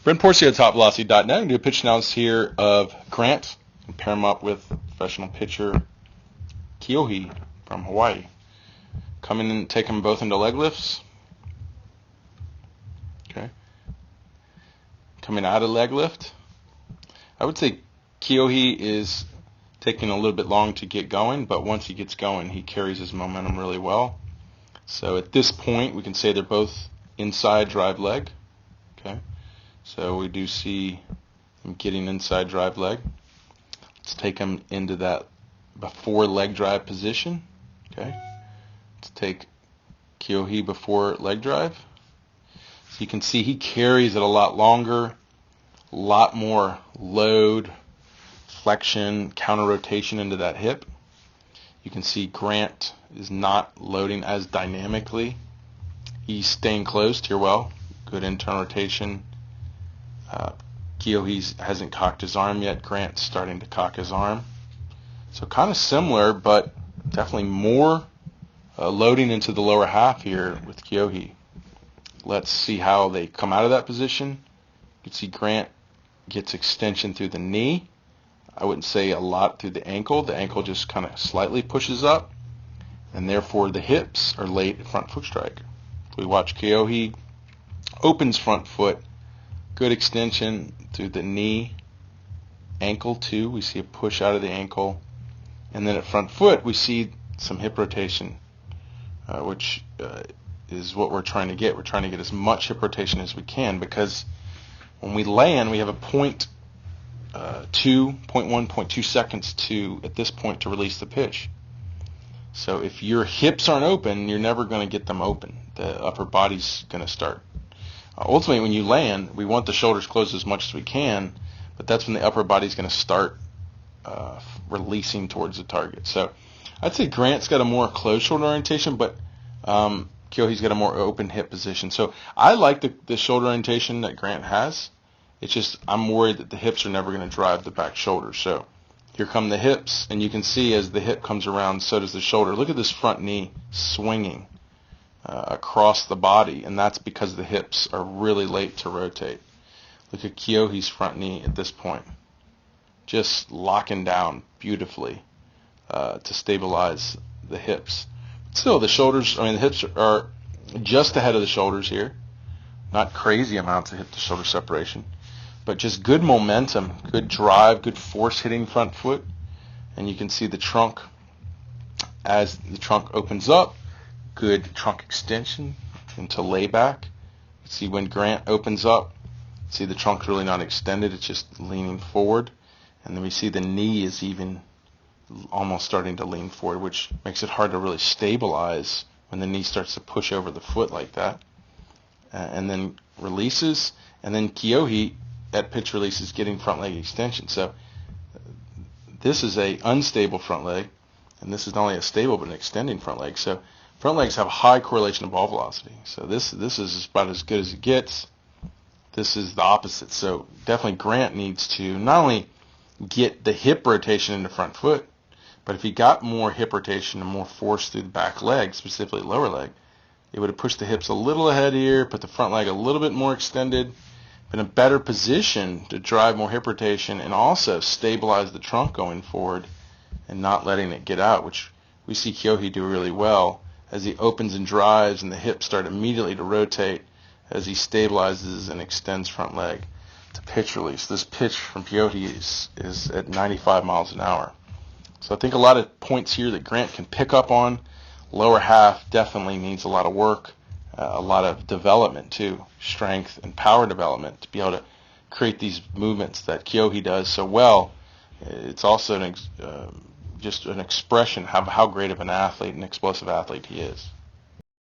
Brent Porcio at TopVelocity.net. I'm going to do a pitch analysis here of Grant and pair him up with professional pitcher Kyohei from Hawaii. Come in and take them both into leg lifts. Okay. Coming out of leg lift. I would say Kyohei is taking a little bit long to get going, but once he gets going, he carries his momentum really well. So at this point, we can say they're both inside drive leg. Okay. So we do see him getting inside drive leg. Let's take him into that before leg drive position. Okay. Let's take Kyohei before leg drive. So you can see he carries it a lot longer, a lot more load, flexion, counter rotation into that hip. You can see Grant is not loading as dynamically. He's staying closed here well. Good internal rotation. Kyohei hasn't cocked his arm yet. Grant's starting to cock his arm. So kind of similar, but definitely more loading into the lower half here with Kyohei. Let's see how they come out of that position. You can see Grant gets extension through the knee. I wouldn't say a lot through the ankle. The ankle just kind of slightly pushes up, and therefore the hips are late front foot strike. If we watch Kyohei, opens front foot, good extension through the knee, ankle too. We see a push out of the ankle, and then at front foot we see some hip rotation, which is what we're trying to get. We're trying to get as much hip rotation as we can, because when we land, we have a 0.2 seconds at this point to release the pitch. So if your hips aren't open, you're never going to get them open. The upper body's going to start. Ultimately, when you land, we want the shoulders closed as much as we can, but that's when the upper body's going to start releasing towards the target. So I'd say Grant's got a more closed shoulder orientation, but Kyohei's got a more open hip position. So I like the shoulder orientation that Grant has. It's just I'm worried that the hips are never going to drive the back shoulder. So here come the hips, and you can see as the hip comes around, so does the shoulder. Look at this front knee swinging across the body, and that's because the hips are really late to rotate. Look at Kyohei's front knee at this point, just locking down beautifully to stabilize the hips. Still, the shoulders, the hips are just ahead of the shoulders here. Not crazy amounts of hip-to-shoulder separation, but just good momentum, good drive, good force hitting front foot. And you can see the trunk, as the trunk opens up, good trunk extension into layback. You see when Grant opens up, see the trunk's really not extended, it's just leaning forward. And then we see the knee is even almost starting to lean forward, which makes it hard to really stabilize when the knee starts to push over the foot like that. And then releases, and then Kyohei at pitch release is getting front leg extension. So this is a unstable front leg, and this is not only a stable but an extending front leg. So front legs have a high correlation to ball velocity. So this is about as good as it gets. This is the opposite. So definitely Grant needs to not only get the hip rotation in the front foot, but if he got more hip rotation and more force through the back leg, specifically lower leg, it would have pushed the hips a little ahead here, put the front leg a little bit more extended, been in a better position to drive more hip rotation and also stabilize the trunk going forward and not letting it get out, which we see Kyohei do really well as he opens and drives and the hips start immediately to rotate as he stabilizes and extends front leg to pitch release. This pitch from Kyohei is at 95 miles an hour. So I think a lot of points here that Grant can pick up on. Lower half definitely needs a lot of work, a lot of development too, strength and power development to be able to create these movements that Kyohei does so well. It's also just an expression of how great of an athlete and explosive athlete he is.